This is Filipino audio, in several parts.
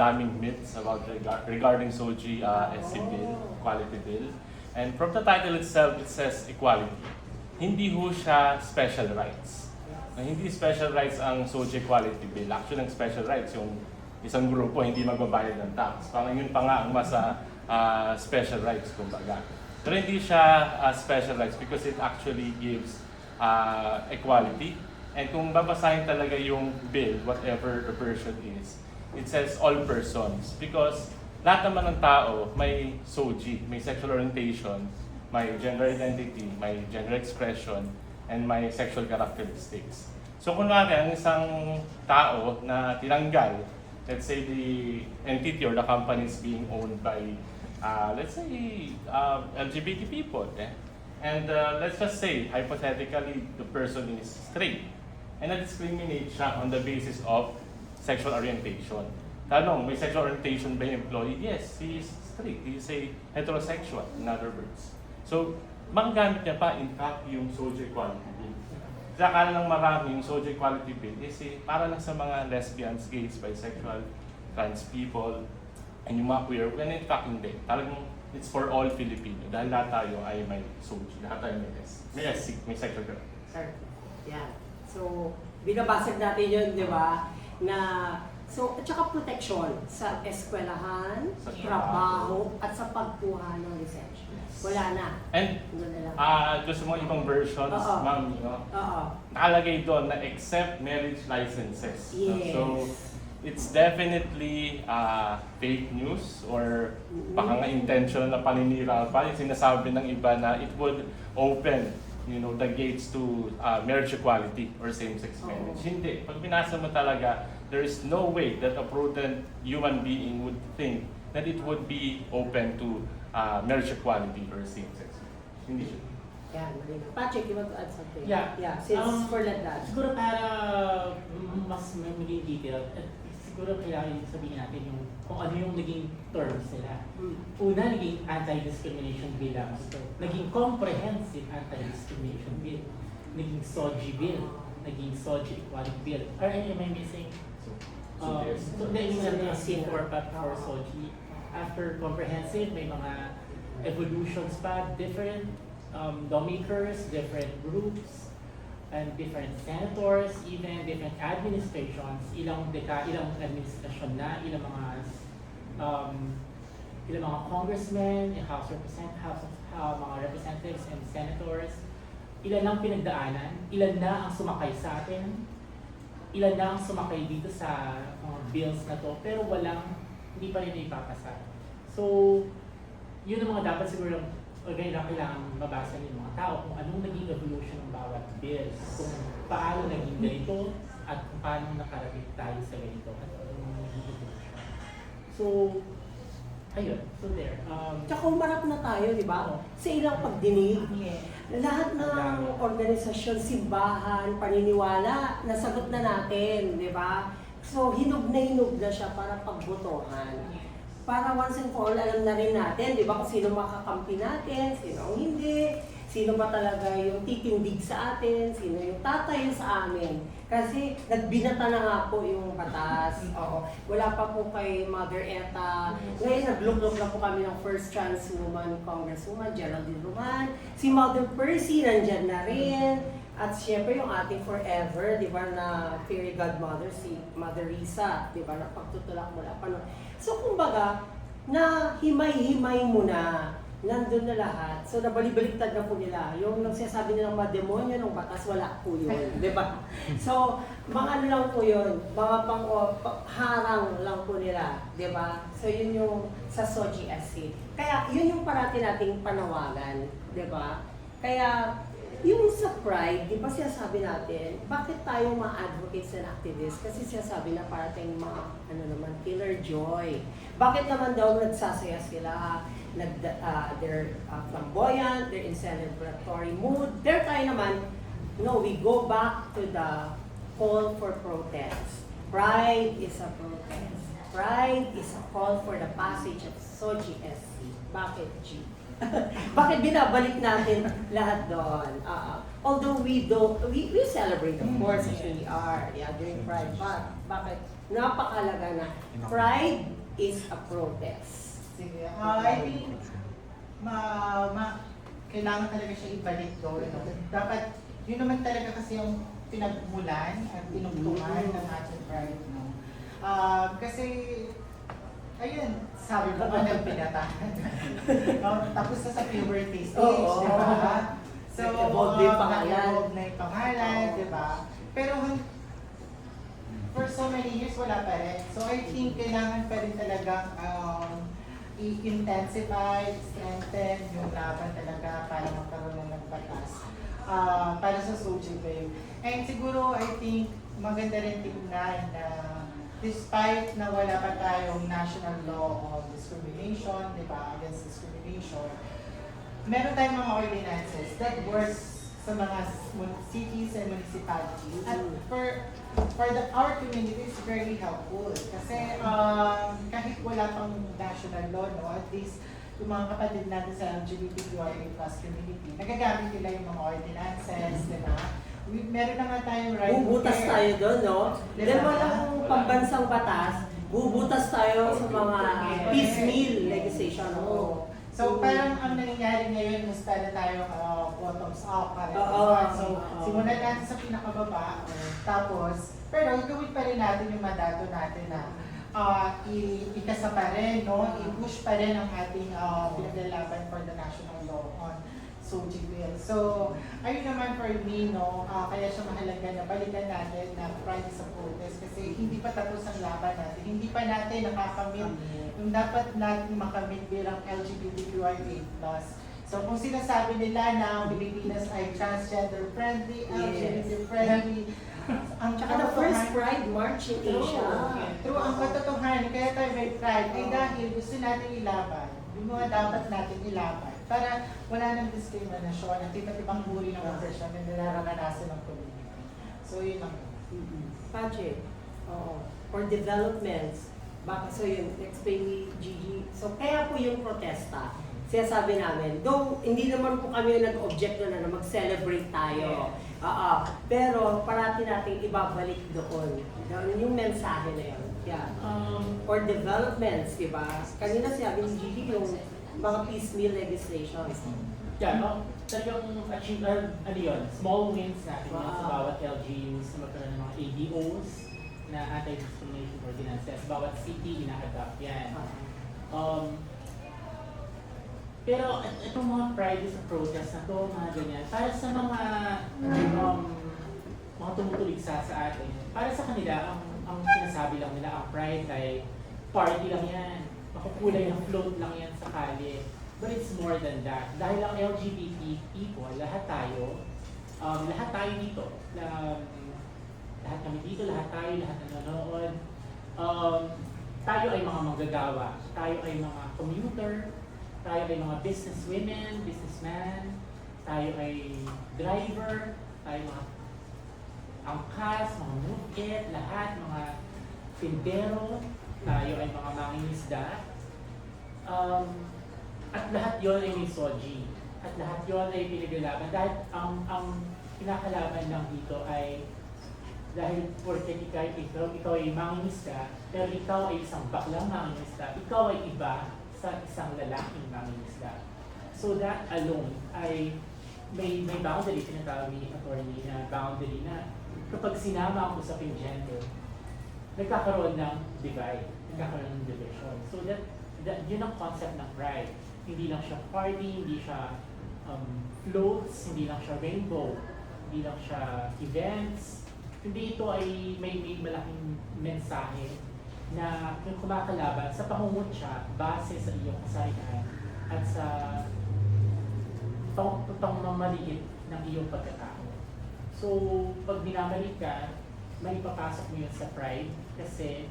daming myths about regarding SOGI SC bill, quality bill. And from the title itself, it says equality. Hindi ho siya special rights. Hindi special rights ang SOGI quality bill. Actually, ang special rights yung isang grupo hindi magbabayad ng tax. Parang yun pa nga ang mas special rights, kumbaga. Pero hindi siya special rights because it actually gives equality. And kung babasahin talaga yung bill, whatever the version is, it says all persons. Because lahat naman ng tao may SOGI, may sexual orientation, may gender identity, may gender expression, and may sexual characteristics. So kunwari, ang isang tao na tinanggal, let's say the entity or the company is being owned by, let's say, LGBT people. And let's just say, hypothetically, the person is straight. And na-discriminate siya on the basis of sexual orientation. Tanong, may sexual orientation ba yung employee? Yes, he is straight. He is a heterosexual, in other words. So, manggamit niya pa, in fact, yung SOGI equality bill. Sa akala ng marami, yung SOGI equality bill is para lang sa mga lesbians, gays, bisexual, trans people, and yung mga queer. When in fact, hindi. Talagang it's for all Filipino. Dahil lahat tayo ay may SOGI. Lahat tayo may SC, may sexual characteristics. Sir, yan. So, binabasag natin yun, di ba? Na, so, at saka protection sa eskwelahan, sa trabaho, at sa pagkuha ng lisensya. Wala na. And, gusto mo ibang versions, ma'am, nakalagay doon na except marriage licenses. Yes. So, it's definitely fake news or baka nga intentional na paninira pa. Yung sinasabi ng iba na it would open the gates to marriage equality or same-sex marriage. Hindi. Pag binasa mo talaga, there is no way that a prudent human being would think that it would be open to marriage equality or same-sex marriage. Hindi siya. Yan, malinaw. Patrick, you want to add something? Yeah. Since for that. Siguro para mas maging detailed, at siguro kailangan sabihin natin yung kung ano yung naging terms nila. Una, naging anti-discrimination bill lang ito. Naging comprehensive anti-discrimination bill. Naging SOGI bill. Naging SOGI equality bill. Am I missing? So there's a C4 for SOGI. After comprehensive, may mga evolutions pa, different lawmakers, different groups, and different senators, even different administrations, ilang administrasyon na, ilang mga congressmen, mga representatives and senators, ilan lang pinagdaanan, ilan na ang sumakay sa atin, ilan na ang sumakay dito sa bills na to, pero hindi pa rin ipapasa. So, yun ang mga dapat siguro kailangan mabasa ng mga tao kung anong naging evolution ng bawat bill, kung paano naging ganito, at kung paano nakarating tayo sa ganito. So, ayun. So there. Tsaka umarap na tayo, di ba? Sa ilang pagdinig. Lahat ng organisasyon, simbahan, paniniwala, nasagot na natin, di ba? So, hinog na siya para pagbotohan. Para once and for all, alam na rin natin, di ba, kung sino makakampi natin, sino ang hindi, sino ba talaga yung titindig sa atin, sino yung tatayo sa amin. Kasi nagbinata na nga po yung batas. Wala pa po kay Mother Eta. Ngayon, nag-look na po kami ng first trans woman, Congresswoman Geraldine Roman. Si Mother Percy, nandyan na rin. At siyempre yung ating forever, di ba, na fairy godmother, si Mother Risa, di ba, na pagtutulak mula pa nun. So, kumbaga, na himay-himay mo na, nandun na lahat. So, nabalibaliktad na po nila. Yung nagsasabi nilang mga demonyo ng batas, wala po yun, di ba? So, mga ano lang po yun, mga harang lang po nila, di ba? So, yun yung sa SOGI SC. Kaya, yun yung parati nating panawagan, di ba? Kaya, yung sa pride, di ba sinasabi natin, bakit tayo ma-advocates and activists? Kasi sinasabi na parating mga, killer joy. Bakit naman daw nagsasaya sila, they're flamboyant, they're in celebratory mood. There tayo naman, we go back to the call for protest. Pride is a protest. Pride is a call for the passage of SOGI SC. Bakit, G? Bakit binabalik natin lahat doon? Although we celebrate, of course, as we are, during Pride, but bakit napakalaga na pride is a protest. Sige. I think kailangan talaga siya ibalik doon. No? Dapat, yun naman talaga kasi yung pinagmulan at pinugtungan ng ating pride. No? Kasi, ayun, sabi ko nga ng pinatahan. No? Tapos na sa puberty stage, Oo. di ba? So, Nag-evolve na yung pangalan. nag-evolve na yung pangalan, di ba? Pero for so many years, wala pa rin. So, I think kailangan pa rin talagang i-intensify, strengthen yung laban talaga para magkaroon ng batas para sa social wave. And siguro, I think, maganda rin tingnan na despite na wala pa tayong national law of discrimination, di ba, against discrimination, meron tayong mga ordinances that works sa mga cities and municipalities. At for our community, it's very helpful. Kasi kahit wala pang national law, no, at least yung mga kapatid natin sa LGBTQIA+ community, nagagamit nila yung mga ordinances, di ba? Meron na nga tayong right to Bubutas care. tayo doon, no? Diba? Dahil walang pambansang batas, bubutas tayo sa mga piecemeal legislation. Oo. So parang ang nangyayari ngayon, mas na tayo bottoms up. Oo. So simulan natin sa pinakababa, tapos, pero gawin pa rin natin yung mandato natin na ikasa pa rin, no? I-push pa rin ang ating pinaglalaban for the national law on social bill. So, ayun naman for me, no, kaya siya mahalaga na balikan natin na pride sa protest kasi hindi pa tapos ang laban natin. Hindi pa natin nakakamit yung dapat natin makamit bilang LGBTQIA+. So, kung sinasabi nila na ang Pilipinas ay transgender friendly, LGBT friendly, ang Tsaka the first Pride March in Asia. True, ang katotohanan, kaya tayo may pride ay dahil gusto natin ilaban. Yung mga dapat natin ilaban. Para wala nang diskriminasyon at iba't ibang uri ng opresyon na nararanasan ng community. So, yun lang. Pache, oo. For developments, so yun, explain ni Gigi. So, kaya po yung protesta, sinasabi namin, though hindi naman po kami nag-object na mag-celebrate tayo. Pero parati natin ibabalik doon. Yung mensahe na yun. Yeah. For developments, di ba? Kanina sinabi ni Gigi yung mga piecemeal legislations. Yeah, no? Talagang achieve, ano yun, small wins natin yan sa bawat LGUs na magkaroon ng mga ADOs na anti-discrimination ordinances. Bawat city ina-adapt yan. Pero itong mga pride sa protest na to, mga ganyan, para sa mga tumutuligsa sa atin, para sa kanila, ang sinasabi lang nila, ang pride ay party lang yan. Makukulay ng float lang yan sa kalye. But it's more than that. Dahil ang LGBT people, lahat tayo dito, lahat kami dito, lahat na nanonood, tayo ay mga manggagawa, tayo ay mga commuter, tayo ay mga businesswomen, businessman, tayo ay driver, tayo mga angkas, mga mugget, lahat, mga tindero, tayo ay mga mangingisda. At lahat yon ay misogy. At lahat yon ay pinaglalaban. Dahil ang kinakalaban lang dito ay dahil porket ikaw ay mangingisda, pero ikaw ay isang baklang mangingisda, ikaw ay iba sa isang lalaking mangingisda. So that alone ay may boundary, tinatawag ni attorney na boundary na kapag sinama ang usaping gender, nagkakaroon ng divide, nagkakaroon ng division. So that yun ang concept ng pride. Hindi lang siya party, hindi siya floats, hindi lang siya rainbow, hindi lang siya events. Hindi ito ay may malaking mensahe na yung kumakalaban sa pangungutya base sa iyong kasarian at sa pangmamaliit ng iyong pagkatao. So, pag binabalik ka, may ipapasok mo yun sa pride kasi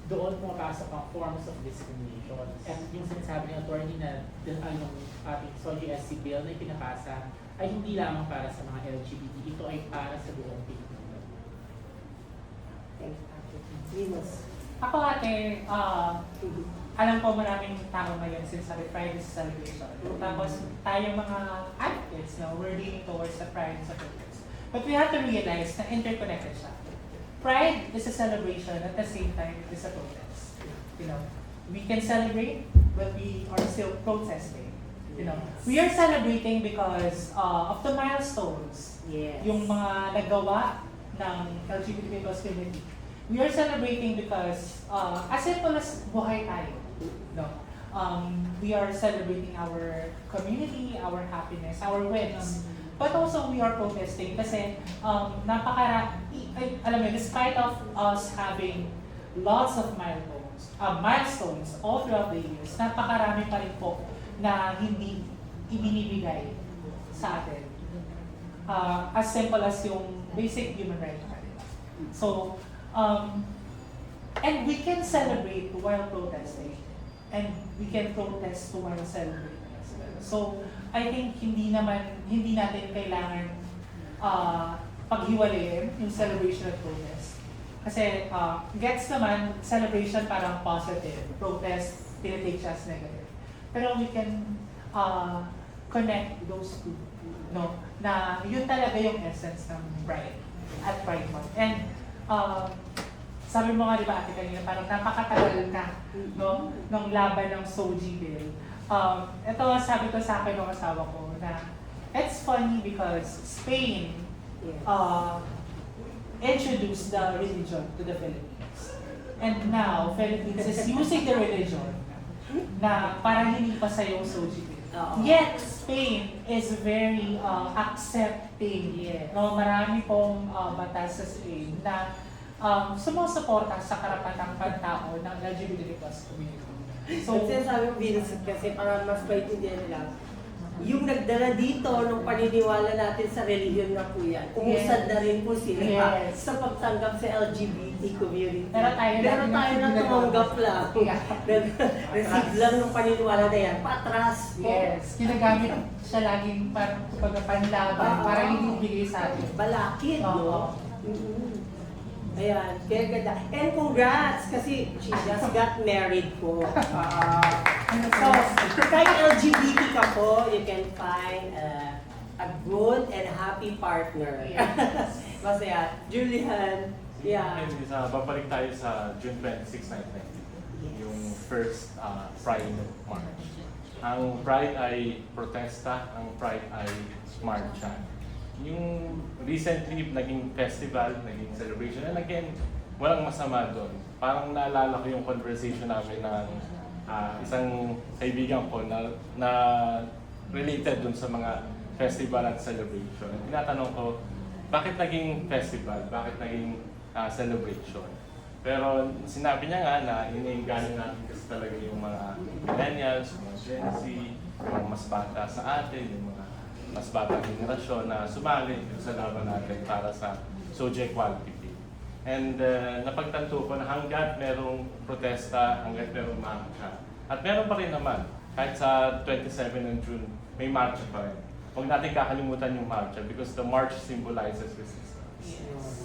doon pumapasok ang forms of discrimination. At yung sinasabi ng attorney na yung ating SOGI-SC bill na ipinapasa ay hindi lamang para sa mga LGBT, ito ay para sa buong Pilipino. Thank you. Venus. Ako ate, alam ko maraming tao ngayon sinasabi pride is celebration. Tapos tayong mga advocates, no, we're leaning towards the pride sa protest. But we have to realize na interconnected siya. Pride is a celebration, at the same time it is a protest. You know, we can celebrate, but we are still protesting. You know, we are celebrating because of the milestones, Yes. yung mga nagawa ng LGBTQ plus community. We are celebrating because as simple as buhay tayo. No? We are celebrating our community, our happiness, our wins. But also we are protesting kasi alam mo, despite of us having lots of milestones all throughout the years, napakarami pa rin po na hindi ibinibigay sa atin. As simple as yung basic human rights natin. So, and we can celebrate while protesting. And we can protest while celebrating as well. So, I think hindi natin kailangan paghiwalayin yung celebration at protest. Kasi gets naman, celebration parang positive, protest, tinitake siya as negative. Pero we can connect those two, no? Na yun talaga yung essence ng Pride at Pride Month. And sabi mo nga di ba ate kanina, parang napakatagal na, no? Nung laban ng Soji Bill. Ito sabi ko sa akin ng asawa ko na it's funny because Spain introduced the religion to the Philippines. And now, Philippines is using the religion na para hindi pa sa yung Soji Bill. Yet, Spain is very accepting. No, marami pong batas sa Spain na sumusuporta sa karapatang pantao ng LGBTQ+ community. So, sabi mo, Venus, kasi para mas maintindihan nila, yung nagdala dito ng paniniwala natin sa religion na po yan, umusad na rin po sila sa pagtanggap sa LGBT community. Pero tayo na tumanggap lang. Receive lang ng paniniwala na yan, patras po. Yes, ginagamit siya laging parang panlaban para hindi ibigay sa atin. Balakid, no? Oo. Ayan, kaya ganda. And congrats, kasi she just got married po. So, kahit LGBT ka po, you can find a good and happy partner. Masaya. Julian, yeah. And babalik tayo sa June 26, 1990. Yung first Pride March. Ang Pride ay protesta, ang Pride ay marcha. Yung recently naging festival, naging celebration, and again, walang masama doon. Parang naalala ko yung conversation namin ng isang kaibigan ko na related dun sa mga festival at celebration. And tinatanong ko, bakit naging festival? Bakit naging celebration? Pero sinabi niya nga na iniingalan natin kasi talaga yung mga millennials, yung mga Gen Z, yung mas bata sa atin, yung mga mas batang henerasyon na sumali sa laban natin para sa Soji Equality Bill. And napagtanto ko na hanggat merong protesta, hanggat merong marcha, at meron pa rin naman, kahit sa 27 ng June, may marcha pa rin. Huwag natin kakalimutan yung marcha because the march symbolizes resistance.